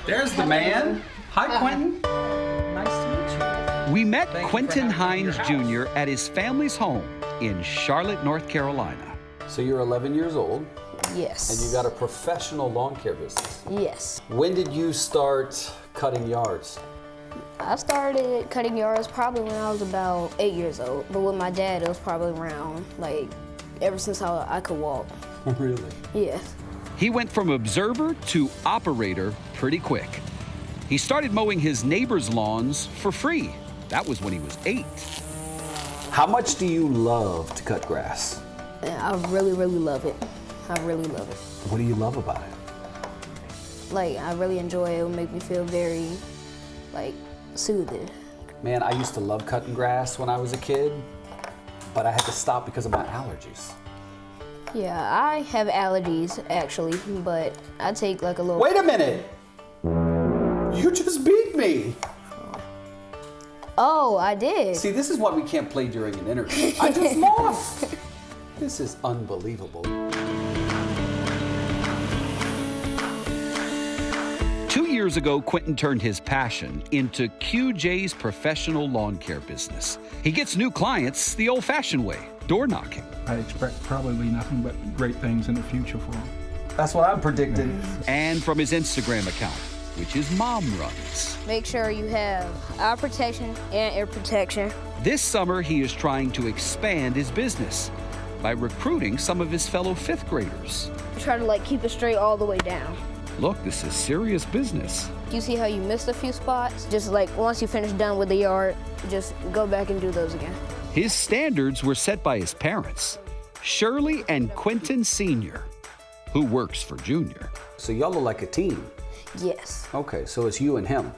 There's the man. Hi, Quinton. Nice to meet you. We met Quinton Hines Jr. at his family's home in Charlotte, North Carolina. So you're 11 years old, Yes. and you got a professional lawn care business. Yes. When did you start cutting yards? I started cutting yards probably when I was about 8 years old, but with my dad, it was probably around, like, ever since I could walk. Really? Yes. He went from observer to operator pretty quick. He started mowing his neighbors' lawns for free. That was when he was 8. How much do you love to cut grass? And I really, really love it. I really love it. What do you love about it? Like, I really enjoy it. It would make me feel very, like, soothed. Man, I used to love cutting grass when I was a kid, but I had to stop because of my allergies. Yeah, I have allergies, actually, but I take, like, a little... Wait a minute! You just beat me! Oh, I did. See, this is why we can't play during an interview. I just lost! This is unbelievable. 2 years ago, Quinton turned his passion into QJ's professional lawn care business. He gets new clients the old-fashioned way, door knocking. I expect probably nothing but great things in the future for him. That's what I'm predicting. And from his Instagram account, which his mom runs. Make sure you have eye protection and ear protection. This summer, he is trying to expand his business by recruiting some of his fellow 5th graders. Try to, like, keep it straight all the way down. Look, this is serious business. You see how you missed a few spots? Just, like, once you finish done with the yard, just go back and do those again. His standards were set by his parents, Shirley and Quinton Sr., who works for Junior. So y'all are like a team. Yes. Okay, so it's you and him.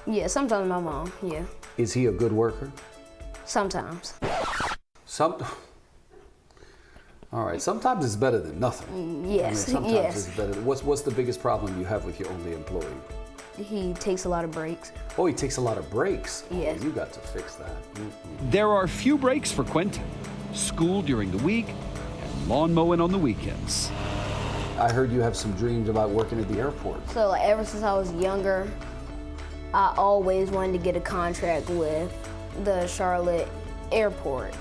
Yeah, sometimes my mom, yeah. Is he a good worker? Sometimes. All right, sometimes it's better than nothing. Yes, Sometimes yes. it's better. What's the biggest problem you have with your only employee? He takes a lot of breaks. Oh, he takes a lot of breaks. Yes. Oh, you got to fix that. There are few breaks for Quinton. School during the week and lawn mowing on the weekends. I heard you have some dreams about working at the airport. So, like, ever since I was younger, I always wanted to get a contract with the Charlotte airport.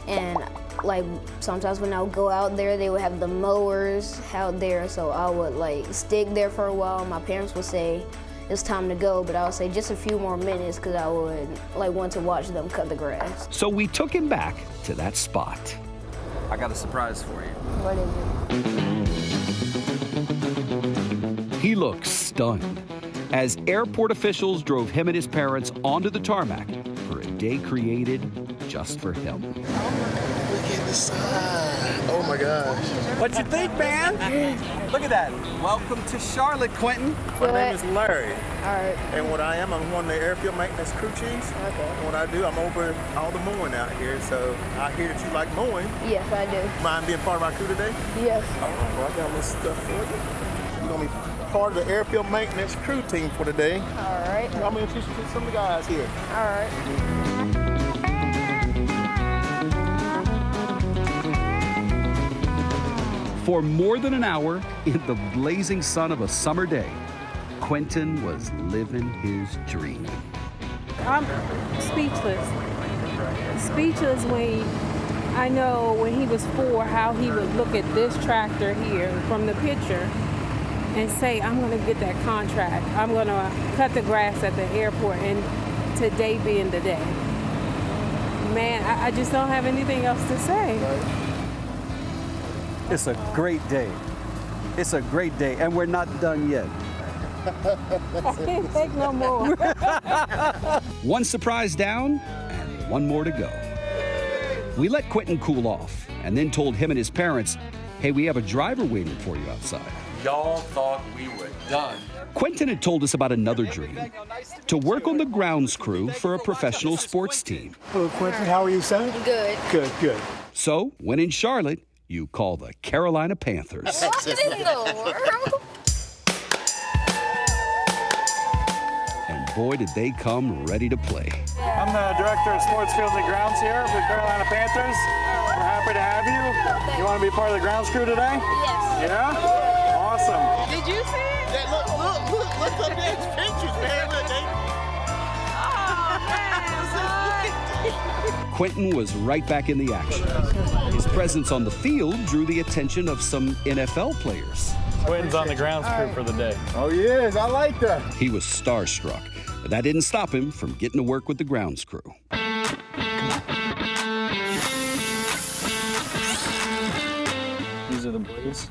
And, like, sometimes when I would go out there, they would have the mowers out there, so I would, like, stick there for a while. My parents would say it's time to go, but I would say just a few more minutes because I would, like, want to watch them cut the grass. So we took him back to that spot. I got a surprise for you. What is it? He looks stunned as airport officials drove him and his parents onto the tarmac for a day created just for him. Look at the side. Oh my gosh. What you think, man? Look at that. Welcome to Charlotte, Quinton. My name is Larry, All right. and what I am, I'm one of the airfield maintenance crew chiefs. Okay. And what I do, I'm over all the mowing out here, so I hear that you like mowing. Yes, I do. Mind being part of our crew today? Yes. All right, well, I got a little stuff for you. You're gonna be part of the airfield maintenance crew team for today. All right. I'm gonna introduce you to some of the guys here. All right. For more than an hour in the blazing sun of a summer day, Quinton was living his dream. I'm speechless. Speechless when I know when he was 4 how he would look at this tractor here from the picture and say, I'm going to get that contract. I'm going to cut the grass at the airport, and today being the day. Man, I just don't have anything else to say. It's a great day. It's a great day, and we're not done yet. I can't take no more. One surprise down and one more to go. We let Quinton cool off and then told him and his parents, hey, we have a driver waiting for you outside. Y'all thought we were done. Quinton had told us about another dream, to work on the grounds crew for a professional sports team. Hello, Quinton. How are you, son? Good. Good, good. So, when in Charlotte, you call the Carolina Panthers. What in the world? And boy, did they come ready to play. I'm the Director of Sports Fields and Grounds here for the Carolina Panthers. We're happy to have you. You want to be part of the grounds crew today? Yes. Yeah? Awesome. Did you see it? Look. Look at these pictures, man. Look, Quinton was right back in the action. His presence on the field drew the attention of some NFL players. Quinton's on the grounds crew for the day. Oh, he is. I like that. He was starstruck, but that didn't stop him from getting to work with the grounds crew. These are the blades.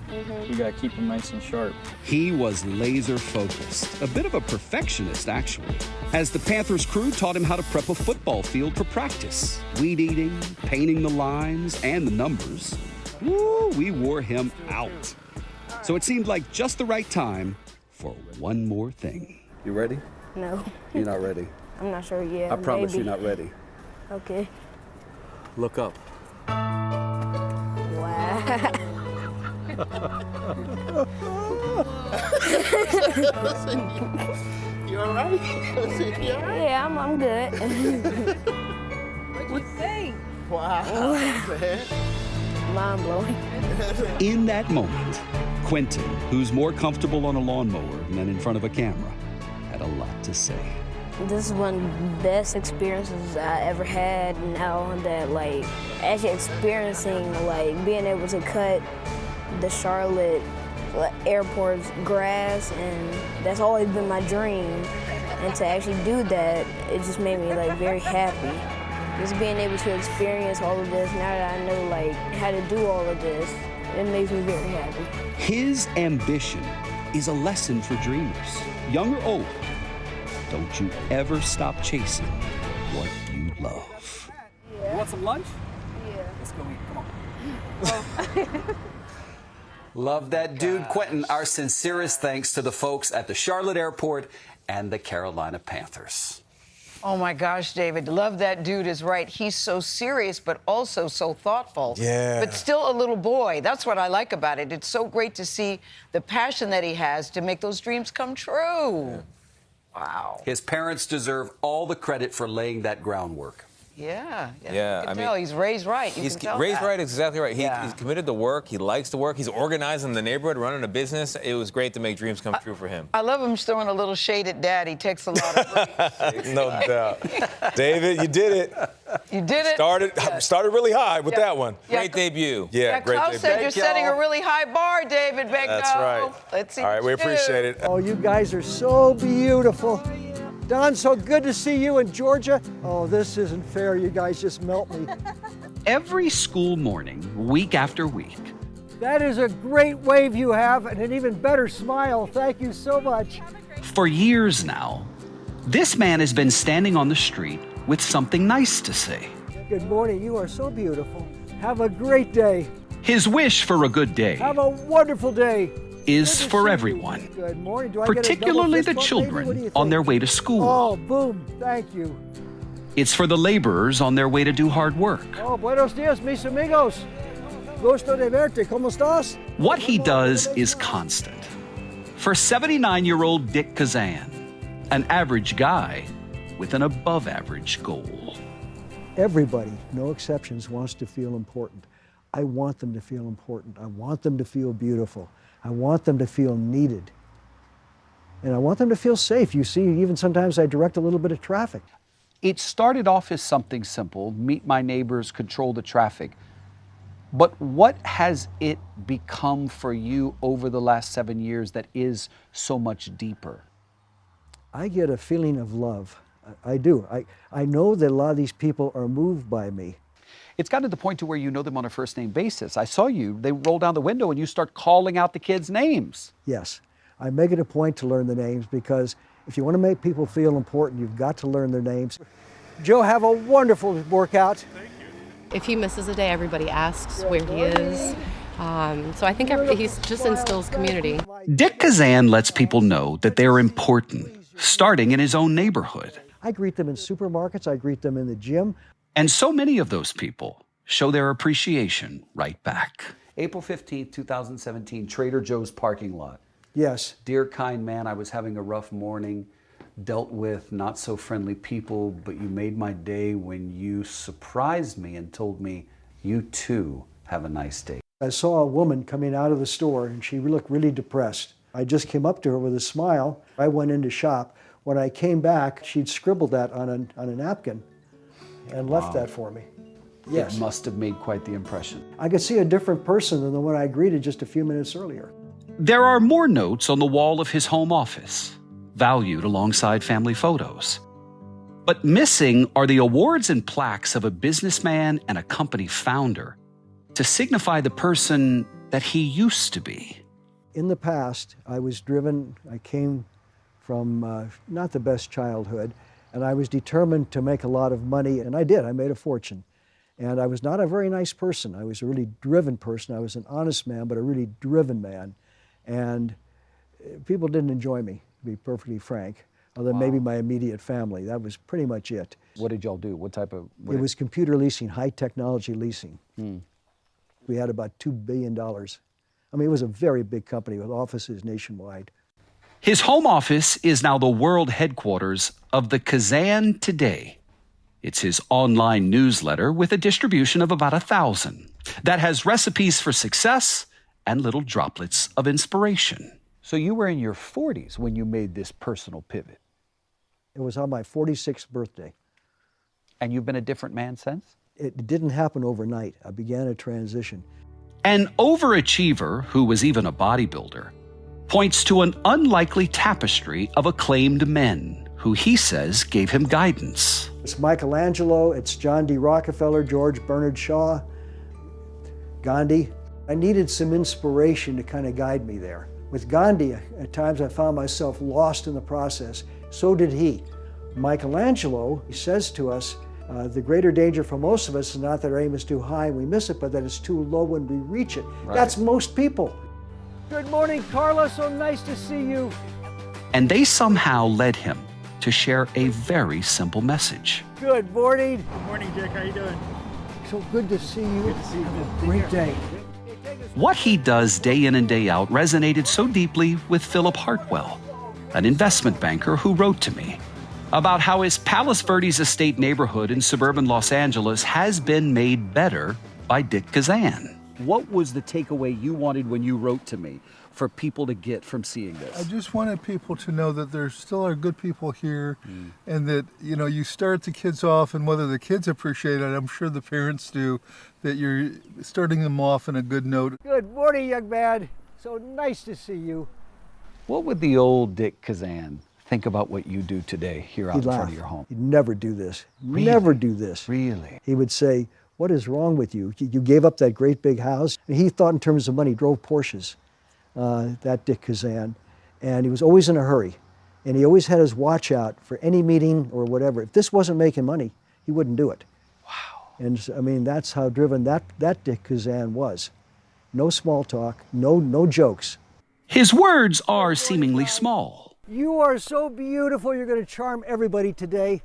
You gotta keep them nice and sharp. He was laser focused, a bit of a perfectionist actually, as the Panthers crew taught him how to prep a football field for practice. Weed eating, painting the lines and the numbers. Woo, we wore him out. So it seemed like just the right time for one more thing. You ready? No, You're not ready. I'm not sure yet. I promise maybe. you're not ready. Okay. Look up. Wow. You all right? You all right? Yeah, I'm good. What you think? Wow, man. Mind blowing. In that moment, Quinton, who's more comfortable on a lawnmower than in front of a camera, had a lot to say. This is one of the best experiences I ever had. Now that like actually experiencing like being able to cut the Charlotte airport's grass, and that's always been my dream. And to actually do that, it just made me like very happy. Just being able to experience all of this, now that I know like how to do all of this, it makes me very happy. His ambition is a lesson for dreamers, young or old. Don't you ever stop chasing what you love. You want some lunch? Yeah. Let's go eat. Come on. Love that dude, Quinton. Our sincerest thanks to the folks at the Charlotte Airport and the Carolina Panthers. Oh my gosh, David, love that dude is right. He's so serious, but also so thoughtful. Yeah. But still a little boy. That's what I like about it. It's so great to see the passion that he has to make those dreams come true. Yeah. Wow. His parents deserve all the credit for laying that groundwork. Yeah. Yeah, You can I mean, tell he's raised right. You He's can tell raised that. right, exactly right. Yeah. He's committed to work. He likes to work. He's organized in the neighborhood, running a business. It was great to make dreams come true for him. I love him throwing a little shade at Dad. He takes a lot of breaks. No doubt. David, you did it. You did it. Started really high with that one. Great debut. Yeah, great Klaus debut. said you're setting a really high bar, David Begnaud. That's right. Let's see All right, what we you do. appreciate it. Oh, you guys are so beautiful. Don, so good to see you in Georgia. Oh, this isn't fair. You guys just melt me. Every school morning, week after week, That is a great wave you have and an even better smile. Thank you so much. for years now, this man has been standing on the street with something nice to say. Good morning. You are so beautiful. Have a great day. His wish for a good day Have a wonderful day. is Good to for see you. everyone, Good morning. Do I get a double particularly fist the bump, maybe? What do you children on their think? way to school. Oh, boom. Thank you. It's for the laborers on their way to do hard work. Oh, buenos dias, mis amigos. Gusto de verte. ¿Cómo estás? What he does is constant. For 79-year-old Dick Kazan, an average guy with an above-average goal. Everybody, no exceptions, wants to feel important. I want them to feel important. I want them to feel beautiful. I want them to feel needed. And I want them to feel safe. You see, even sometimes I direct a little bit of traffic. It started off as something simple, meet my neighbors, control the traffic. But what has it become for you over the last 7 years that is so much deeper? I get a feeling of love. I do. I know that a lot of these people are moved by me. It's gotten to the point to where you know them on a first name basis. I saw you, they roll down the window and you start calling out the kids' names. Yes, I make it a point to learn the names because if you want to make people feel important, you've got to learn their names. Joe, have a wonderful workout. If he misses a day, everybody asks where he is. So I think he just instills community. Dick Kazan lets people know that they're important, starting in his own neighborhood. I greet them in supermarkets. I greet them in the gym. And so many of those people show their appreciation right back. April 15th, 2017, Trader Joe's parking lot. Yes. Dear kind man, I was having a rough morning, dealt with not so friendly people, but you made my day when you surprised me and told me you too have a nice day. I saw a woman coming out of the store and she looked really depressed. I just came up to her with a smile. I went in to shop. When I came back, she'd scribbled that on a napkin and left that for me. Yes. It must have made quite the impression. I could see a different person than the one I greeted just a few minutes earlier. There are more notes on the wall of his home office, valued alongside family photos. But missing are the awards and plaques of a businessman and a company founder to signify the person that he used to be. In the past, I was driven, I came from not the best childhood, and I was determined to make a lot of money, and I did. I made a fortune. And I was not a very nice person. I was a really driven person. I was an honest man, but a really driven man. And people didn't enjoy me, to be perfectly frank, other than maybe my immediate family. That was pretty much it. What did y'all do? What type of... It was computer leasing, high technology leasing. We had about $2 billion. I mean, it was a very big company with offices nationwide. His home office is now the world headquarters of the Kazan Today. It's his online newsletter with a distribution of about 1,000 that has recipes for success and little droplets of inspiration. So you were in your 40s when you made this personal pivot. It was on my 46th birthday. And you've been a different man since? It didn't happen overnight. I began a transition. An overachiever who was even a bodybuilder points to an unlikely tapestry of acclaimed men who he says gave him guidance. It's Michelangelo, it's John D. Rockefeller, George Bernard Shaw, Gandhi. I needed some inspiration to kind of guide me there. With Gandhi, at times I found myself lost in the process. So did he. Michelangelo, he says to us, the greater danger for most of us is not that our aim is too high and we miss it, but that it's too low when we reach it. Right. That's most people. Good morning, Carla. So nice to see you. And they somehow led him to share a very simple message. Good morning. Good morning, Dick. How you doing? So good to see you. Good to see you. Have a great day. What he does day in and day out resonated so deeply with Philip Hartwell, an investment banker who wrote to me about how his Palos Verdes estate neighborhood in suburban Los Angeles has been made better by Dick Kazan. What was the takeaway you wanted when you wrote to me for people to get from seeing this? I just wanted people to know that there still are good people here and that, you know, you start the kids off, and whether the kids appreciate it, I'm sure the parents do, that you're starting them off in a good note. Good morning, young man. So nice to see you. What would the old Dick Kazan think about what you do today here out in front of your home? He'd never do this. Really? Never do this. Really? He would say, what is wrong with you? You gave up that great big house. And he thought in terms of money, drove Porsches, that Dick Kazan. And he was always in a hurry. And he always had his watch out for any meeting or whatever. If this wasn't making money, he wouldn't do it. Wow. And I mean, that's how driven that Dick Kazan was. No small talk, no jokes. His words are seemingly small. You are so beautiful. You're going to charm everybody today.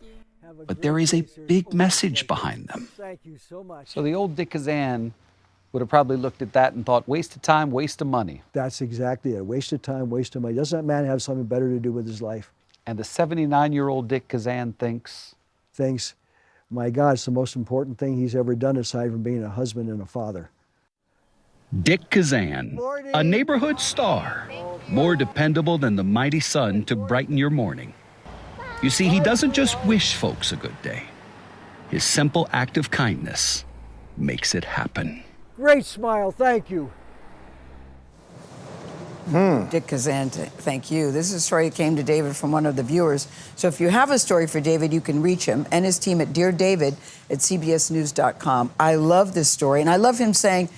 But there is a big message behind them. Thank you so much. So the old Dick Kazan would have probably looked at that and thought, waste of time, waste of money. That's exactly it. Waste of time, waste of money. Doesn't that man have something better to do with his life? And the 79-year-old Dick Kazan thinks, my God, it's the most important thing he's ever done aside from being a husband and a father. Dick Kazan, a neighborhood star, more dependable than the mighty sun to brighten your morning. You see, he doesn't just wish folks a good day. His simple act of kindness makes it happen. Great smile, thank you. Dick Kazan, thank you. This is a story that came to David from one of the viewers. So if you have a story for David, you can reach him and his team at deardavid@cbsnews.com. I love this story, and I love him saying,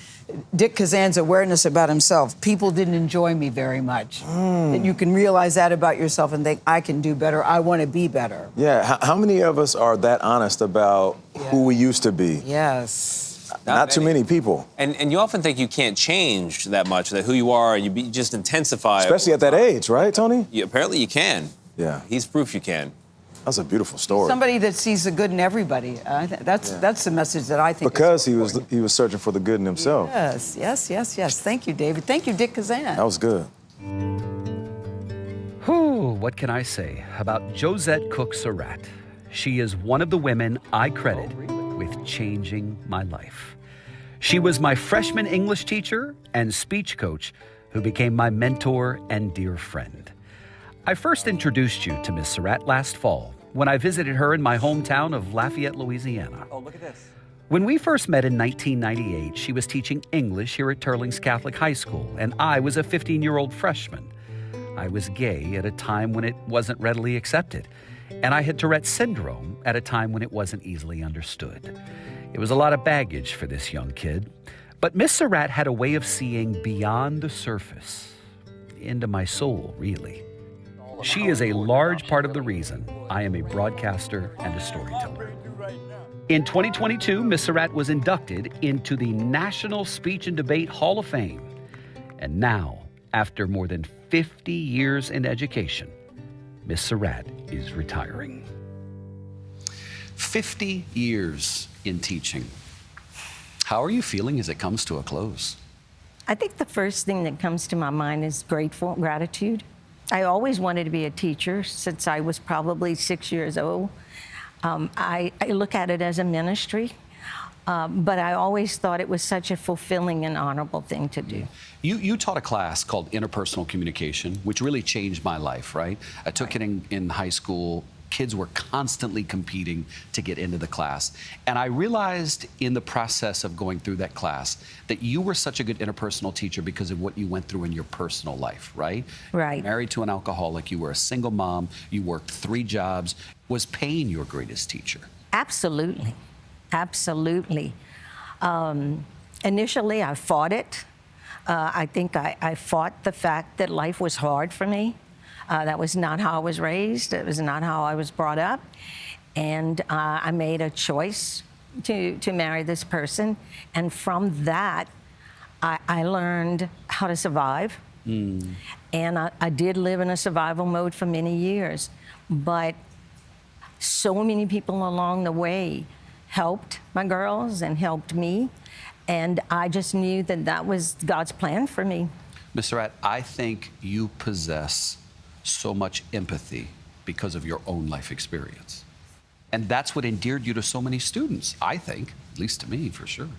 Dick Kazan's awareness about himself. People didn't enjoy me very much. And you can realize that about yourself and think, I can do better. I want to be better. Yeah. How many of us are that honest about who we used to be? Yes. Not too many people. And you often think you can't change that much, that who you are, you just intensify. Especially at that age, right, Tony? Apparently you can. Yeah. He's proof you can. That's a beautiful story. Somebody that sees the good in everybody. That's the message that I think. Because he was searching for the good in himself. Yes. Thank you, David. Thank you, Dick Kazan. That was good. Whew, what can I say about Josette Cook Surratt? She is one of the women I credit with changing my life. She was my freshman English teacher and speech coach who became my mentor and dear friend. I first introduced you to Miss Surratt last fall when I visited her in my hometown of Lafayette, Louisiana. Oh, look at this. When we first met in 1998, she was teaching English here at Turlings Catholic High School, and I was a 15-year-old freshman. I was gay at a time when it wasn't readily accepted, and I had Tourette's syndrome at a time when it wasn't easily understood. It was a lot of baggage for this young kid, but Miss Surratt had a way of seeing beyond the surface, into my soul, really. She is a large part of the reason I am a broadcaster and a storyteller. In 2022, Miss Surratt was inducted into the National Speech and Debate Hall of Fame. And now, after more than 50 years in education, Miss Surratt is retiring. 50 years in teaching. How are you feeling as it comes to a close? I think the first thing that comes to my mind is gratitude. I always wanted to be a teacher since I was probably 6 years old. I look at it as a ministry, but I always thought it was such a fulfilling and honorable thing to do. You taught a class called interpersonal communication, which really changed my life, right? I took it in high school. Kids were constantly competing to get into the class. And I realized in the process of going through that class that you were such a good interpersonal teacher because of what you went through in your personal life, right? Right. Married to an alcoholic, you were a single mom, you worked 3 jobs. Was pain your greatest teacher? Absolutely. Absolutely. Initially, I fought it. I think I fought the fact that life was hard for me. That was not how I was raised. It was not how I was brought up. And I made a choice to marry this person. And from that, I learned how to survive. And I did live in a survival mode for many years. But so many people along the way helped my girls and helped me. And I just knew that that was God's plan for me. Miss Surratt, I think you possess so much empathy because of your own life experience. And that's what endeared you to so many students, I think, at least to me, for sure.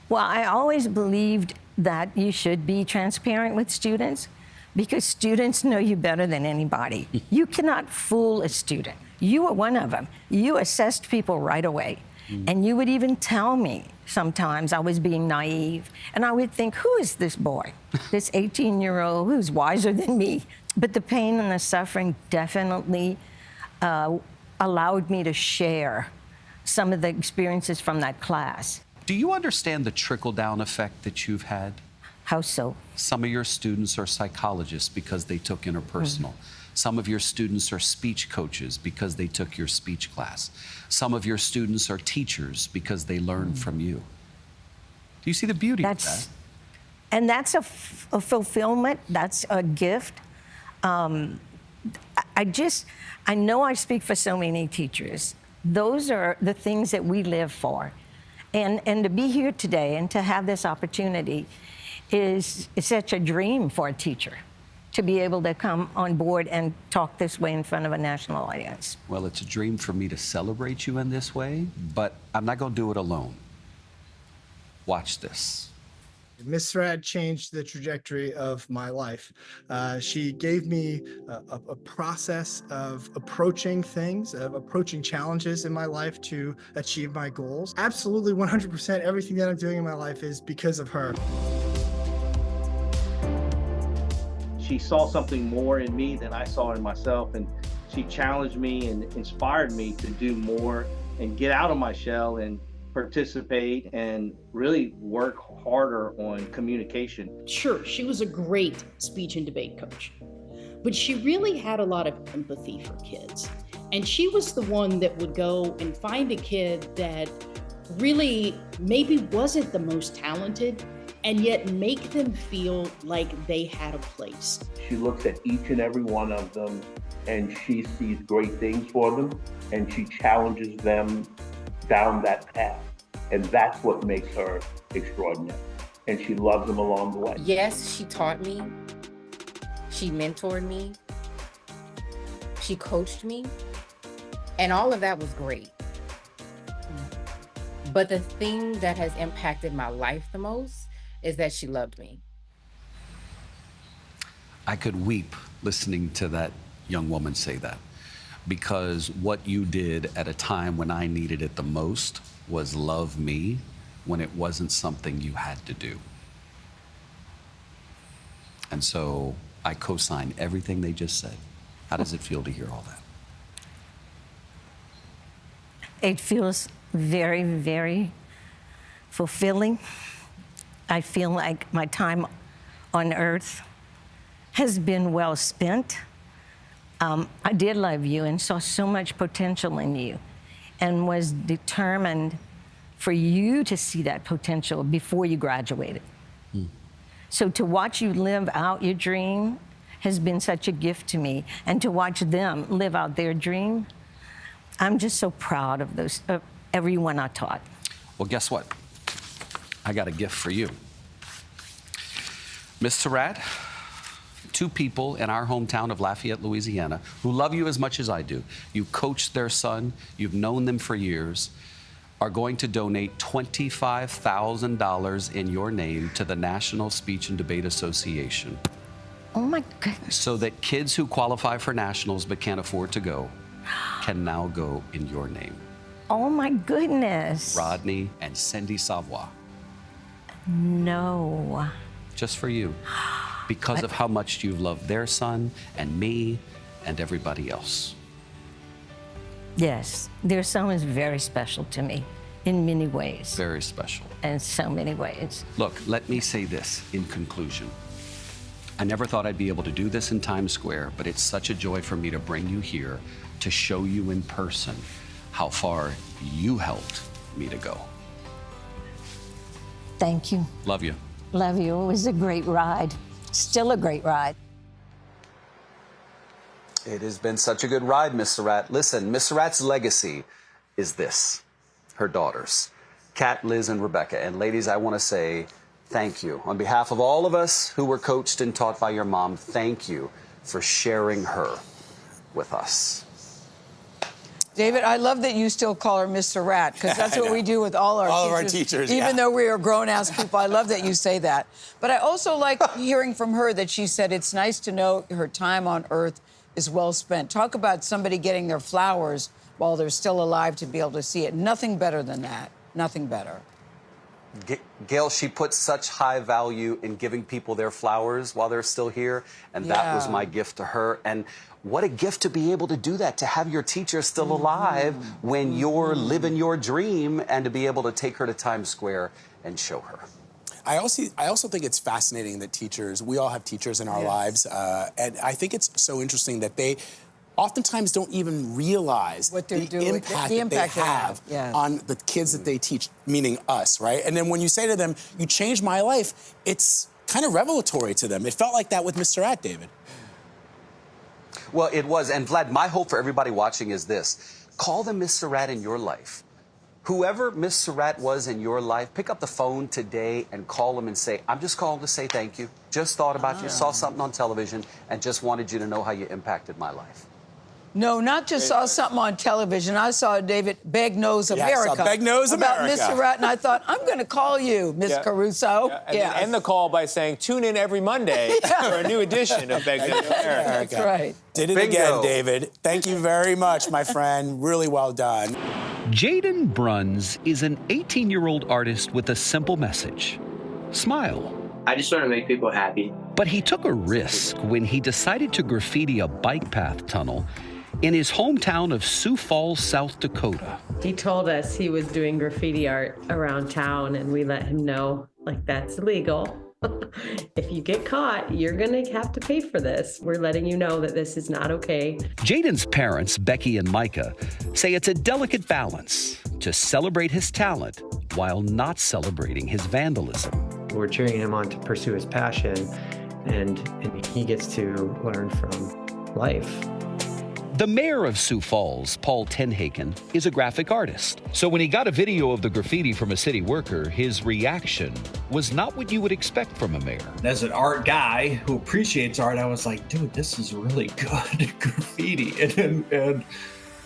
Well, I always believed that you should be transparent with students because students know you better than anybody. You cannot fool a student. You were one of them. You assessed people right away. And you would even tell me sometimes I was being naive. And I would think, who is this boy? This 18-year-old who's wiser than me? But the pain and the suffering definitely allowed me to share some of the experiences from that class. Do you understand the trickle-down effect that you've had? How so? Some of your students are psychologists because they took interpersonal. Some of your students are speech coaches because they took your speech class. Some of your students are teachers because they learned from you. Do you see the beauty of that? And that's a fulfillment. That's a gift. I know I speak for so many teachers. Those are the things that we live for. And to be here today and to have this opportunity is such a dream for a teacher, to be able to come on board and talk this way in front of a national audience. Well, it's a dream for me to celebrate you in this way, but I'm not going to do it alone. Watch this. Miss Surratt changed the trajectory of my life. She gave me a process of approaching things, of approaching challenges in my life to achieve my goals. Absolutely 100% everything that I'm doing in my life is because of her. She saw something more in me than I saw in myself, and she challenged me and inspired me to do more and get out of my shell and participate and really work harder on communication. Sure, she was a great speech and debate coach, but she really had a lot of empathy for kids. And she was the one that would go and find a kid that really maybe wasn't the most talented and yet make them feel like they had a place. She looks at each and every one of them and she sees great things for them and she challenges them down that path. And that's what makes her extraordinary. And she loves them along the way. Yes, she taught me. She mentored me. She coached me. And all of that was great. But the thing that has impacted my life the most is that she loved me. I could weep listening to that young woman say that, because what you did at a time when I needed it the most was love me when it wasn't something you had to do. And so I co-sign everything they just said. How does it feel to hear all that? It feels very, very fulfilling. I feel like my time on earth has been well spent. I did love you and saw so much potential in you and was determined for you to see that potential before you graduated. So to watch you live out your dream has been such a gift to me, and to watch them live out their dream, I'm just so proud of everyone I taught. Well, guess what? I got a gift for you. Miss Surratt, 2 people in our hometown of Lafayette, Louisiana, who love you as much as I do. You coached their son, you've known them for years, are going to donate $25,000 in your name to the National Speech and Debate Association. Oh my goodness. So that kids who qualify for nationals but can't afford to go can now go in your name. Oh my goodness. Rodney and Cindy Savoy. No. Just for you, because of how much you've loved their son and me and everybody else. Yes, their son is very special to me in many ways. Very special. In so many ways. Look, let me say this in conclusion. I never thought I'd be able to do this in Times Square, but it's such a joy for me to bring you here to show you in person how far you helped me to go. Thank you. Love you. Love you. It was a great ride. Still a great ride. It has been such a good ride, Miss Surratt. Listen, Miss Surratt's legacy is this, her daughters, Kat, Liz, and Rebecca. And ladies, I want to say thank you. On behalf of all of us who were coached and taught by your mom, thank you for sharing her with us. David, I love that you still call her Miss Surratt, because that's what we do with all our all teachers. of our teachers, even though we are grown-ass people, I love that you say that. But I also like hearing from her that she said it's nice to know her time on earth is well spent. Talk about somebody getting their flowers while they're still alive to be able to see it. Nothing better than that. Nothing better. Gayle, she puts such high value in giving people their flowers while they're still here, and that was my gift to her. And what a gift to be able to do that, to have your teacher still alive when you're living your dream, and to be able to take her to Times Square and show her. I also think it's fascinating that we all have teachers in our lives, and I think it's so interesting that they oftentimes don't even realize what the impact that they have on the kids that they teach, meaning us, right? And then when you say to them, you changed my life, it's kind of revelatory to them. It felt like that with Miss Surratt, David. Well, it was. And Vlad, my hope for everybody watching is this. Call them Miss Surratt in your life. Whoever Miss Surratt was in your life, pick up the phone today and call them and say, I'm just calling to say thank you. Just thought about you, saw something on television, and just wanted you to know how you impacted my life. No, not just saw something on television. I saw David Begnaud's America. I saw Begnaud's about America. Miss Surratt, and I thought, I'm going to call you, Miss Caruso. And then end the call by saying, tune in every Monday for a new edition of Begnaud's America. That's right. Did it again, David. Thank you very much, my friend. Really well done. Jaden Bruns is an 18-year-old artist with a simple message. Smile. I just want to make people happy. But he took a risk when he decided to graffiti a bike path tunnel in his hometown of Sioux Falls, South Dakota. He told us he was doing graffiti art around town, and we let him know, like, that's illegal. If you get caught, you're going to have to pay for this. We're letting you know that this is not okay. Jaden's parents, Becky and Micah, say it's a delicate balance to celebrate his talent while not celebrating his vandalism. We're cheering him on to pursue his passion, and he gets to learn from life. The mayor of Sioux Falls, Paul Tenhaken, is a graphic artist. So when he got a video of the graffiti from a city worker, his reaction was not what you would expect from a mayor. As an art guy who appreciates art, I was like, dude, this is really good graffiti. And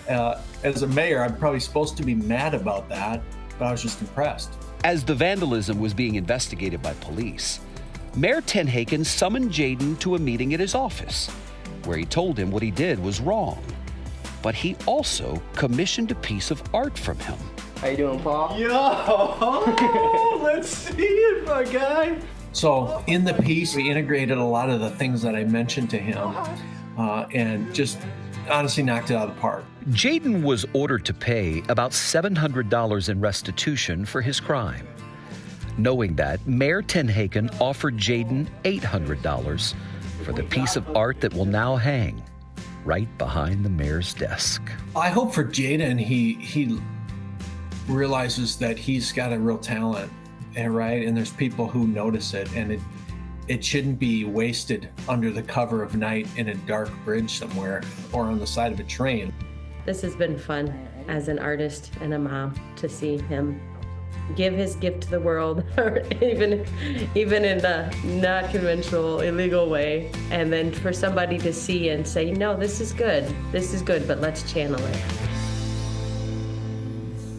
as a mayor, I'm probably supposed to be mad about that, but I was just impressed. As the vandalism was being investigated by police, Mayor Tenhaken summoned Jaden to a meeting at his office, where he told him what he did was wrong. But he also commissioned a piece of art from him. How you doing, Paul? Yo, let's see it, my guy. So in the piece, we integrated a lot of the things that I mentioned to him and just honestly knocked it out of the park. Jaden was ordered to pay about $700 in restitution for his crime. Knowing that, Mayor Tenhaken offered Jaden $800 for the piece of art that will now hang right behind the mayor's desk. I hope for Jaden, he realizes that he's got a real talent, and right, and there's people who notice it, and it shouldn't be wasted under the cover of night in a dark bridge somewhere or on the side of a train. This has been fun as an artist and a mom to see him give his gift to the world, or even in a not conventional, illegal way, and then for somebody to see and say, no, this is good, but let's channel it.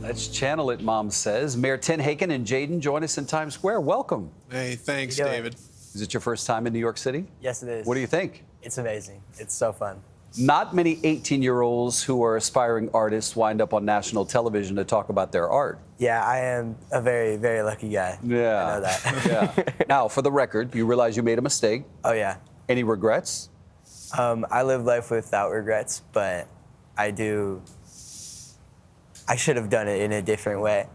Let's channel it, Mom says. Mayor Tenhaken and Jaden join us in Times Square. Welcome. Hey, thanks, David. Is it your first time in New York City? Yes, it is. What do you think? It's amazing. It's so fun. Not many 18-year-olds who are aspiring artists wind up on national television to talk about their art. Yeah, I am a very, very lucky guy. Yeah. I know that. Yeah. Now, for the record, you realize you made a mistake. Oh, yeah. Any regrets? I live life without regrets, but I should have done it in a different way.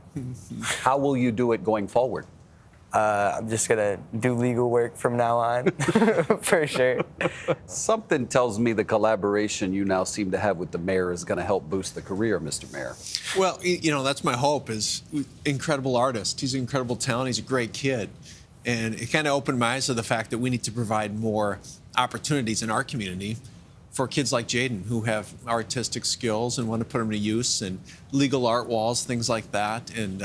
How will you do it going forward? I'm just gonna do legal work from now on, for sure. Something tells me the collaboration you now seem to have with the mayor is gonna help boost the career, Mr. Mayor. Well, you know, that's my hope, is incredible artist. He's an incredible talent. He's a great kid. And it kind of opened my eyes to the fact that we need to provide more opportunities in our community for kids like Jaden who have artistic skills and want to put them to use, and legal art walls, things like that. And,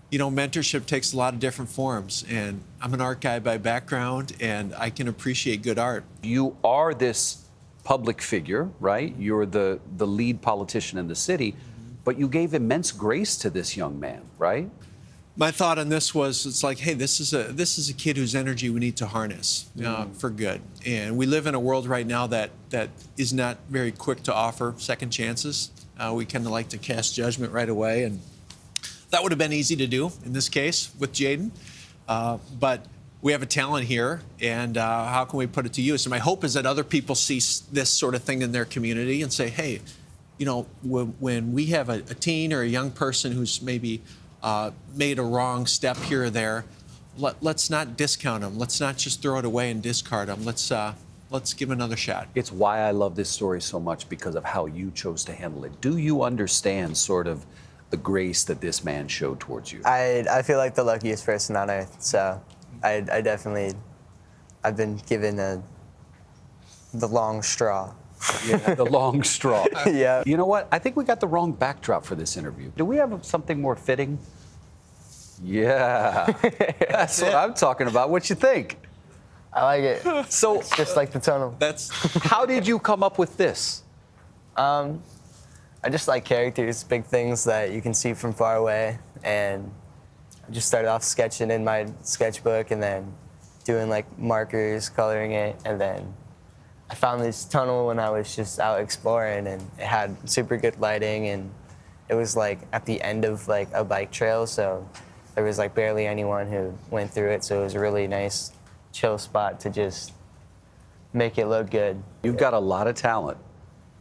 you know, mentorship takes a lot of different forms, and I'm an art guy by background, and I can appreciate good art. You are this public figure, right? You're the lead politician in the city, but you gave immense grace to this young man, right? My thought on this was, it's like, hey, this is a kid whose energy we need to harness for good. And we live in a world right now that is not very quick to offer second chances. We kind of like to cast judgment right away, and that would have been easy to do in this case with Jaden. But we have a talent here, and how can we put it to use? And my hope is that other people see this sort of thing in their community and say, hey, you know, when we have a teen or a young person who's maybe made a wrong step here or there, let's not discount them. Let's not just throw it away and discard them. Let's give another shot. It's why I love this story so much, because of how you chose to handle it. Do you understand sort of the grace that this man showed towards you? I feel like the luckiest person on earth, so I've been given the long straw. Yeah, the long straw. Yeah. You know what? I think we got the wrong backdrop for this interview. Do we have something more fitting? Yeah. That's what I'm talking about. What you think? I like it. So it's just like the tunnel. How did you come up with this? I just like characters, big things that you can see from far away, and I just started off sketching in my sketchbook and then doing like markers, coloring it, and then I found this tunnel when I was just out exploring, and it had super good lighting, and it was like at the end of like a bike trail, so there was like barely anyone who went through it, so it was a really nice, chill spot to just make it look good. You've got a lot of talent,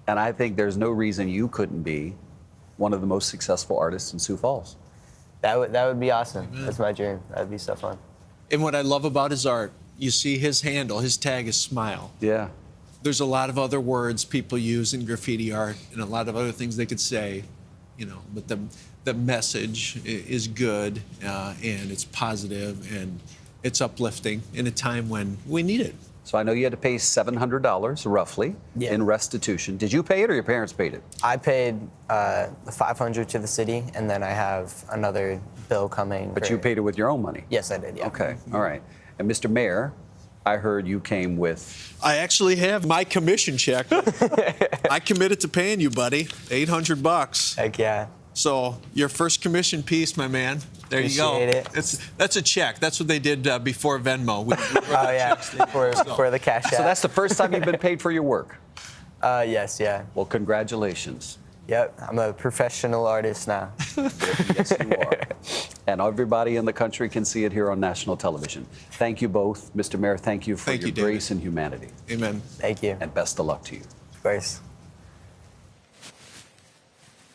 and I think there's no reason you couldn't be one of the most successful artists in Sioux Falls. That would be awesome. That's my dream. That'd be so fun. And what I love about his art, you see his handle, his tag is smile. Yeah. There's a lot of other words people use in graffiti art and a lot of other things they could say, you know, but the message is good and it's positive and it's uplifting in a time when we need it. So I know you had to pay $700 roughly in restitution. Did you pay it or your parents paid it? I paid the $500 to the city, and then I have another bill coming. But you paid it with your own money? Yes, I did, yeah. Okay, all right. And Mr. Mayor, I heard you came with... I actually have my commission check. I committed to paying you, buddy. $800. Heck yeah. So your first commission piece, my man. There you go. Appreciate it. That's a check. That's what they did before Venmo. Oh, yeah, for the cash So app. that's the first time you've been paid for your work? Yes, yeah. Well, congratulations. Yep, I'm a professional artist now. Yes, you are. And everybody in the country can see it here on national television. Thank you both. Mr. Mayor, thank you for your grace and humanity. Amen. Thank you. And best of luck to you. Of course.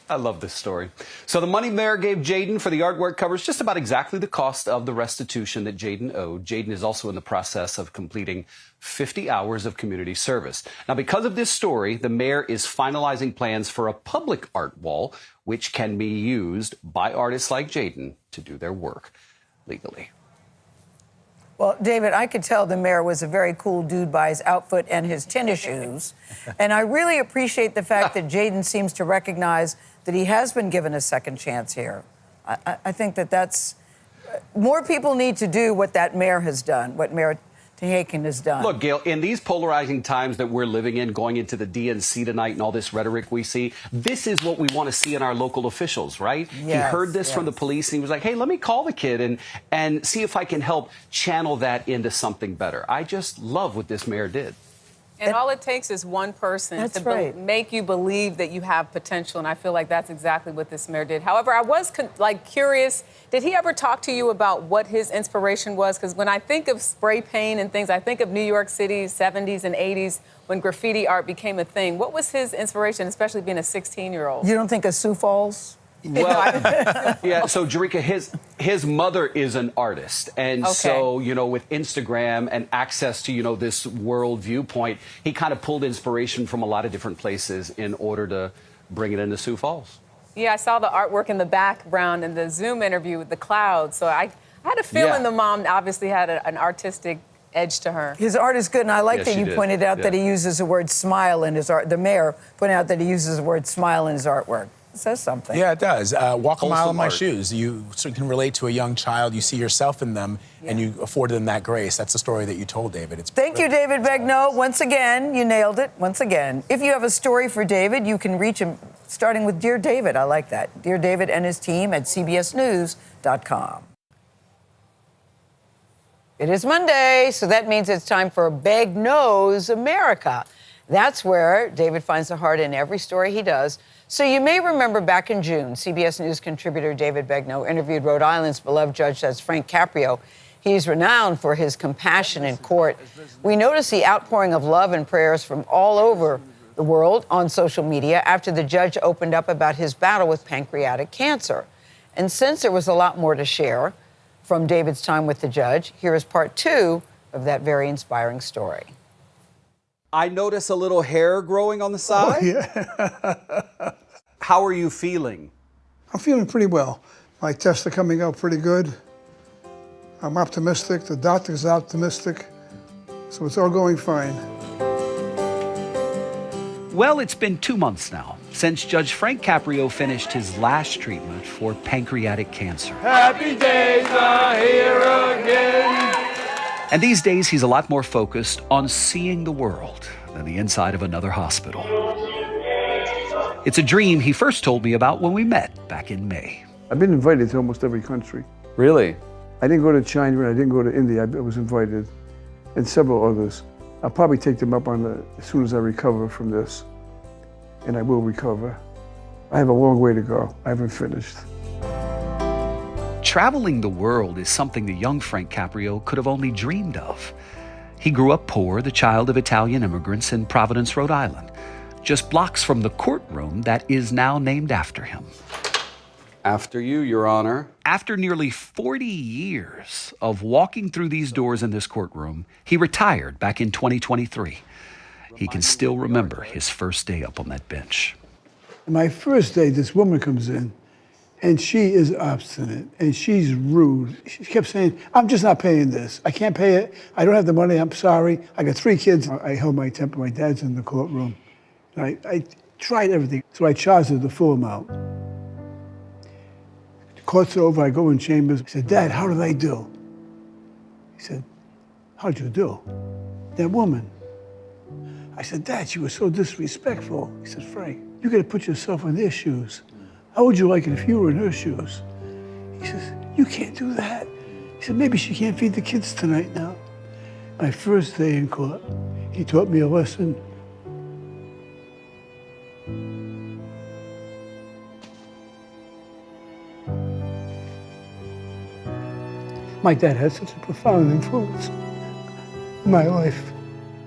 I love this story. So the money Mayor gave Jaden for the artwork covers just about exactly the cost of the restitution that Jaden owed. Jaden is also in the process of completing 50 hours of community service. Now, because of this story, the mayor is finalizing plans for a public art wall, which can be used by artists like Jaden to do their work legally. Well, David, I could tell the mayor was a very cool dude by his outfit and his tennis shoes. And I really appreciate the fact that Jaden seems to recognize that he has been given a second chance here. I think that's... More people need to do what that mayor has done, what Mayor Tehaken has done. Look, Gayle, in these polarizing times that we're living in, going into the DNC tonight and all this rhetoric we see, this is what we want to see in our local officials, right? Yes, he heard this from the police and he was like, hey, let me call the kid and see if I can help channel that into something better. I just love what this mayor did. And all it takes is one person to make you believe that you have potential, and I feel like that's exactly what this mayor did. However, I was curious, did he ever talk to you about what his inspiration was? Because when I think of spray paint and things, I think of New York City's 70s and 80s when graffiti art became a thing. What was his inspiration, especially being a 16-year-old? You don't think of Sioux Falls? Well, yeah, so Jerika, his mother is an artist. And so, with Instagram and access to, this world viewpoint, he kind of pulled inspiration from a lot of different places in order to bring it into Sioux Falls. Yeah, I saw the artwork in the background in the Zoom interview with the clouds. So I had a feeling the mom obviously had an artistic edge to her. His art is good, and I like that you pointed out that he uses the word smile in his art. The mayor pointed out that he uses the word smile in his artwork. It says something. Yeah, it does. Walk a mile in my shoes. You can relate to a young child. You see yourself in them, and you afford them that grace. That's the story that you told, David. Thank you, David Begnaud. Once again, you nailed it. Once again. If you have a story for David, you can reach him starting with Dear David. I like that. Dear David and his team at cbsnews.com. It is Monday, so that means it's time for Begnaud's America. That's where David finds the heart in every story he does. So you may remember back in June, CBS News contributor David Begnaud interviewed Rhode Island's beloved judge, that's Frank Caprio. He's renowned for his compassion in court. We noticed the outpouring of love and prayers from all over the world on social media after the judge opened up about his battle with pancreatic cancer. And since there was a lot more to share from David's time with the judge, here is part 2 of that very inspiring story. I notice a little hair growing on the side. Oh, yeah. How are you feeling? I'm feeling pretty well. My tests are coming out pretty good. I'm optimistic. The doctor's optimistic. So it's all going fine. Well, it's been 2 months now since Judge Frank Caprio finished his last treatment for pancreatic cancer. Happy days are here again. And these days, he's a lot more focused on seeing the world than the inside of another hospital. It's a dream he first told me about when we met back in May. I've been invited to almost every country. Really? I didn't go to China and I didn't go to India. I was invited, and several others. I'll probably take them up on as soon as I recover from this, and I will recover. I have a long way to go. I haven't finished. Traveling the world is something the young Frank Caprio could have only dreamed of. He grew up poor, the child of Italian immigrants in Providence, Rhode Island, just blocks from the courtroom that is now named after him. After you, Your Honor. After nearly 40 years of walking through these doors in this courtroom, he retired back in 2023. He can still remember his first day up on that bench. My first day, this woman comes in, and she is obstinate, and she's rude. She kept saying, I'm just not paying this. I can't pay it. I don't have the money. I'm sorry. I got 3 kids. I held my temper. My dad's in the courtroom. And I tried everything, so I charged her the full amount. The court's over. I go in chambers. I said, Dad, how did I do? He said, how'd you do? That woman. I said, Dad, she was so disrespectful. He said, Frank, you got to put yourself in their shoes. How would you like it if you were in her shoes? He says, You can't do that. He said, maybe she can't feed the kids tonight now. My first day in court, he taught me a lesson. My dad had such a profound influence in my life.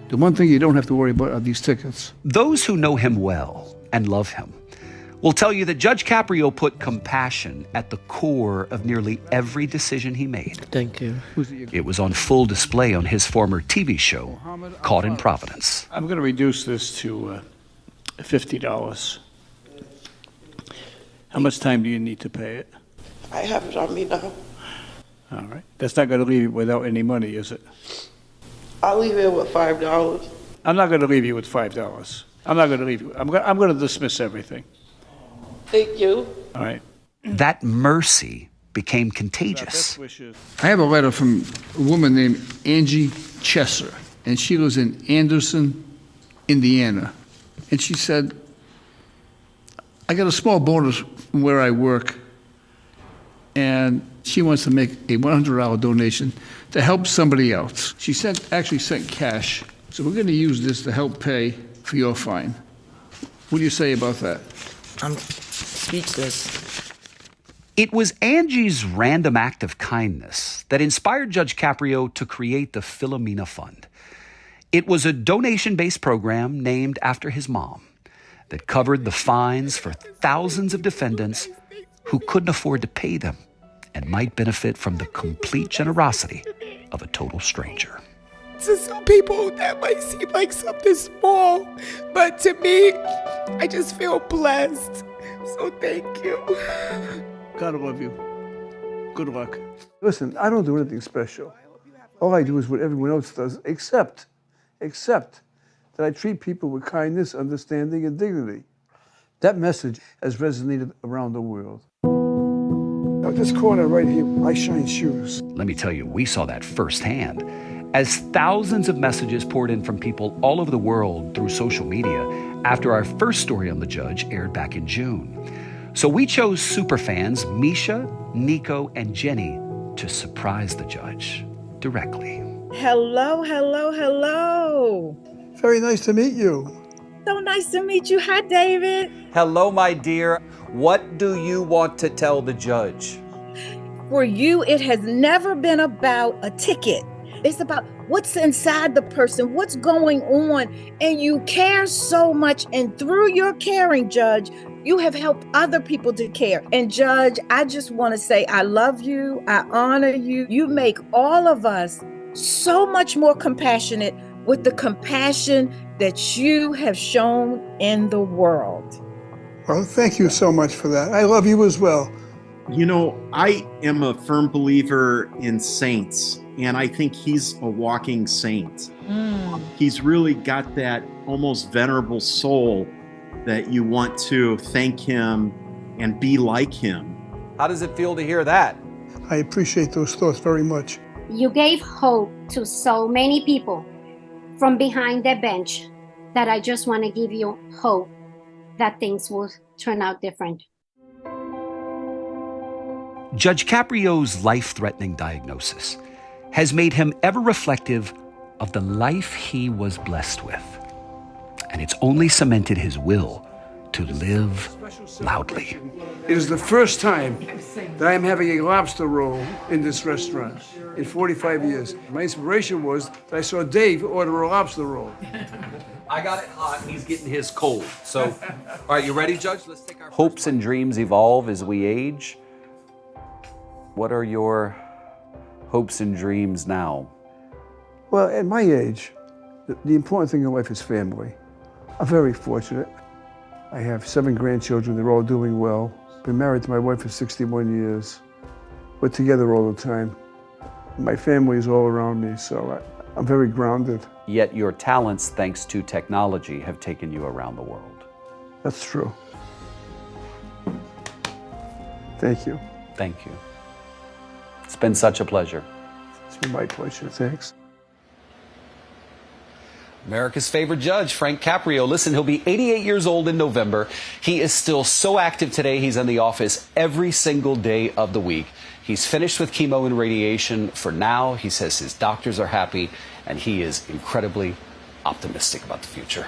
The one thing you don't have to worry about are these tickets. Those who know him well and love him will tell you that Judge Caprio put compassion at the core of nearly every decision he made. Thank you. It was on full display on his former TV show, Caught in Providence. I'm going to reduce this to $50. How much time do you need to pay it? I have it on me now. All right. That's not going to leave you without any money, is it? I'll leave it with $5. I'm not going to leave you with $5. I'm not going to leave you. I'm going to dismiss everything. Thank you. All right. That mercy became contagious. I have a letter from a woman named Angie Chesser, and she lives in Anderson, Indiana. And she said, I got a small bonus from where I work, and she wants to make a $100 donation to help somebody else. She actually sent cash, so we're going to use this to help pay for your fine. What do you say about that? I'm speechless. It was Angie's random act of kindness that inspired Judge Caprio to create the Philomena Fund. It was a donation-based program named after his mom that covered the fines for thousands of defendants who couldn't afford to pay them and might benefit from the complete generosity of a total stranger. To some people, that might seem like something small, but to me, I just feel blessed. So thank you. God love you. Good luck. Listen, I don't do anything special. All I do is what everyone else does, except that I treat people with kindness, understanding, and dignity. That message has resonated around the world. Now, this corner right here, I shine shoes. Let me tell you, we saw that firsthand as thousands of messages poured in from people all over the world through social media after our first story on the judge aired back in June. So we chose superfans Misha, Nico, and Jenny to surprise the judge directly. Hello, hello, hello. Very nice to meet you. So nice to meet you. Hi, David. Hello, my dear. What do you want to tell the judge? For you, it has never been about a ticket. It's about what's inside the person, what's going on, and you care so much. And through your caring, Judge, you have helped other people to care. And Judge, I just want to say I love you. I honor you. You make all of us so much more compassionate with the compassion that you have shown in the world. Well, thank you so much for that. I love you as well. You know, I am a firm believer in saints, and I think he's a walking saint. He's really got that almost venerable soul that you want to thank him and be like him. How does it feel to hear that? I appreciate those thoughts very much. You gave hope to so many people from behind that bench that I just want to give you hope that things will turn out different. Judge Caprio's life-threatening diagnosis has made him ever reflective of the life he was blessed with. And it's only cemented his will to live loudly. It is the first time that I am having a lobster roll in this restaurant in 45 years. My inspiration was that I saw Dave order a lobster roll. I got it hot. He's getting his cold. So, all right, you ready, Judge? Let's take our hopes and dreams evolve as we age. What are your hopes and dreams now? Well, at my age, the important thing in life is family. I'm very fortunate. I have 7 grandchildren. They're all doing well. Been married to my wife for 61 years. We're together all the time. My family is all around me, so I'm very grounded. Yet your talents, thanks to technology, have taken you around the world. That's true. Thank you. Thank you. It's been such a pleasure. It's been my pleasure. Thanks. America's favorite judge, Frank Caprio. Listen, he'll be 88 years old in November. He is still so active today. He's in the office every single day of the week. He's finished with chemo and radiation for now. He says his doctors are happy, and he is incredibly optimistic about the future.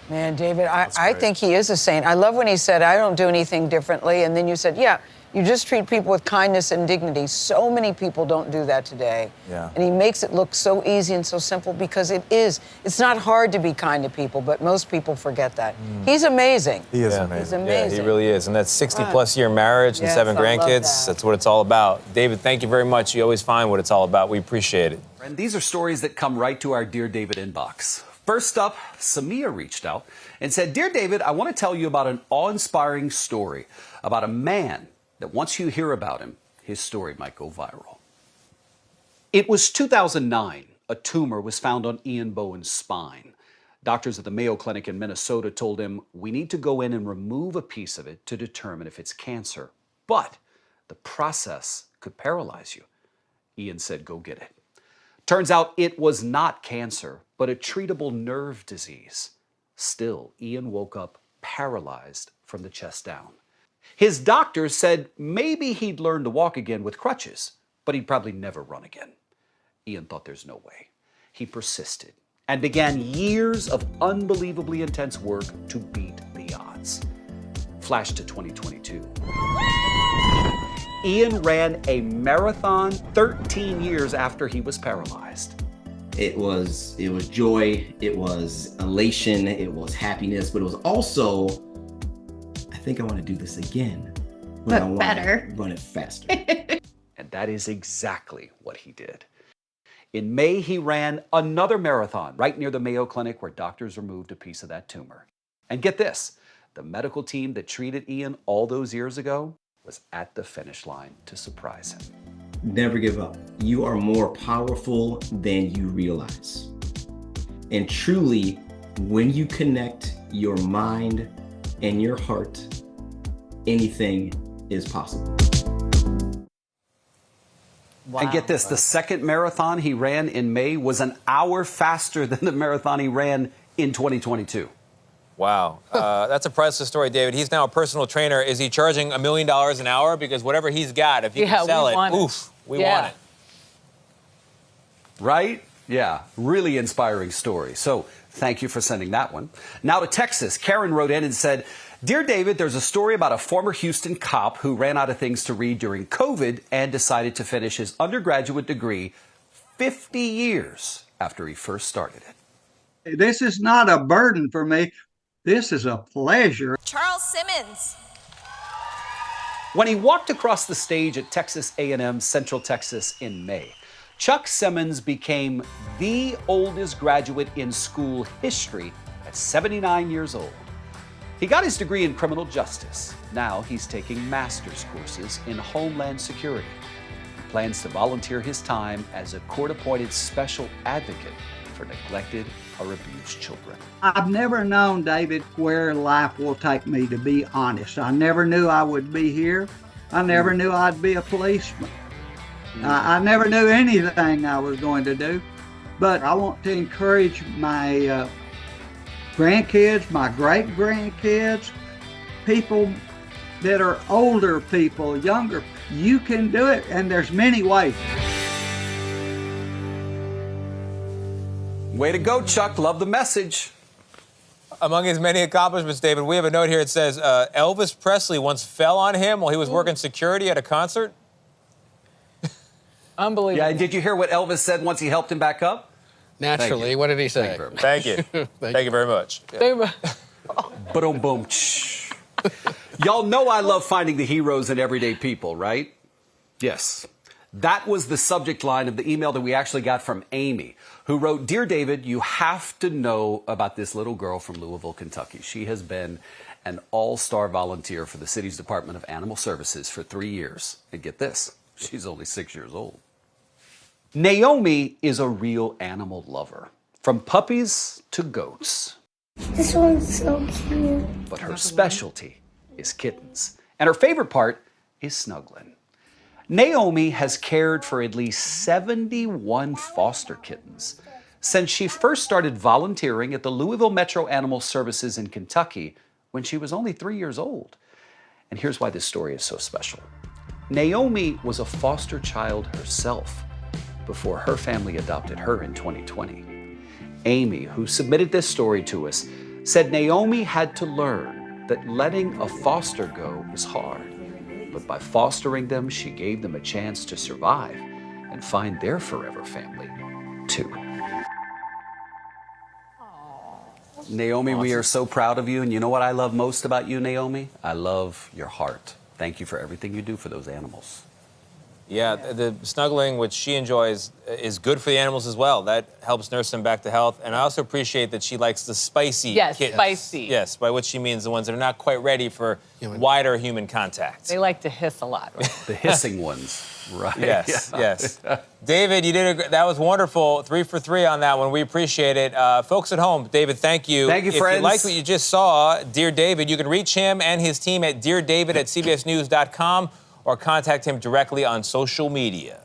Man, David, I think he is a saint. I love when he said, I don't do anything differently. And then you said, yeah, you just treat people with kindness and dignity. So many people don't do that today. Yeah. And he makes it look so easy and so simple because it is. It's not hard to be kind to people, but most people forget that. He's amazing. He is amazing. He's amazing. Yeah, he really is. And that's 60-plus year marriage and Yes, 7 I love grandkids. that. That's what it's all about. David, thank you very much. You always find what it's all about. We appreciate it. And these are stories that come right to our Dear David inbox. First up, Samia reached out and said, Dear David, I want to tell you about an awe-inspiring story about a man that once you hear about him, his story might go viral. It was 2009. A tumor was found on Ian Bowen's spine. Doctors at the Mayo Clinic in Minnesota told him, we need to go in and remove a piece of it to determine if it's cancer. But the process could paralyze you. Ian said, go get it. Turns out it was not cancer, but a treatable nerve disease. Still, Ian woke up paralyzed from the chest down. His doctors said maybe he'd learn to walk again with crutches, but he'd probably never run again. Ian thought there's no way. He persisted and began years of unbelievably intense work to beat the odds. Flash to 2022. Ian ran a marathon 13 years after he was paralyzed. It was joy, it was elation, it was happiness, but it was also, I think I want to do this again. But I better. Run it faster. And that is exactly what he did. In May, he ran another marathon right near the Mayo Clinic where doctors removed a piece of that tumor. And get this, the medical team that treated Ian all those years ago was at the finish line to surprise him. Never give up. You are more powerful than you realize. And truly, when you connect your mind and your heart, anything is possible. Wow. And get this, the second marathon he ran in May was an hour faster than the marathon he ran in 2022. Wow. That's a priceless story, David. He's now a personal trainer. Is he charging $1 million an hour? Because whatever he's got, if he can sell it, oof, we want it. Right? Yeah, really inspiring story. So thank you for sending that one. Now to Texas. Karen wrote in and said, Dear David, there's a story about a former Houston cop who ran out of things to read during COVID and decided to finish his undergraduate degree 50 years after he first started it. This is not a burden for me. This is a pleasure. Charles Simmons. When he walked across the stage at Texas A&M Central Texas in May, Chuck Simmons became the oldest graduate in school history at 79 years old. He got his degree in criminal justice. Now he's taking master's courses in Homeland Security. He plans to volunteer his time as a court-appointed special advocate for neglected or abused children. I've never known, David, where life will take me, to be honest. I never knew I would be here. I never knew I'd be a policeman. I never knew anything I was going to do. But I want to encourage my grandkids, my great-grandkids, people that are older people, younger. You can do it, and there's many ways. Way to go, Chuck. Love the message. Among his many accomplishments, David, we have a note here. It says Elvis Presley once fell on him while he was working security at a concert. Unbelievable. Yeah, did you hear what Elvis said once he helped him back up? Naturally. What did he say? Thank you. Thank you very much. Boom, boom. Y'all know I love finding the heroes in everyday people, right? Yes. That was the subject line of the email that we actually got from Amy, who wrote, Dear David, you have to know about this little girl from Louisville, Kentucky. She has been an all-star volunteer for the city's Department of Animal Services for 3 years. And get this, she's only 6 years old. Naomi is a real animal lover, from puppies to goats. This one's so cute. But her specialty is kittens, and her favorite part is snuggling. Naomi has cared for at least 71 foster kittens since she first started volunteering at the Louisville Metro Animal Services in Kentucky when she was only 3 years old. And here's why this story is so special. Naomi was a foster child herself before her family adopted her in 2020. Amy, who submitted this story to us, said Naomi had to learn that letting a foster go is hard. But by fostering them, she gave them a chance to survive and find their forever family, too. Naomi, we are so proud of you. And you know what I love most about you, Naomi? I love your heart. Thank you for everything you do for those animals. Yeah, the snuggling, which she enjoys, is good for the animals as well. That helps nurse them back to health. And I also appreciate that she likes the spicy kittens. Spicy. Yes, by which she means the ones that are not quite ready for wider human contact. They like to hiss a lot. Right? The hissing ones, right? Yes, yes. David, you did that was wonderful. 3 for 3 on that one. We appreciate it. Folks at home, David, thank you. Thank you, friends. If you like what you just saw, Dear David, you can reach him and his team at deardavid@cbsnews.com or contact him directly on social media.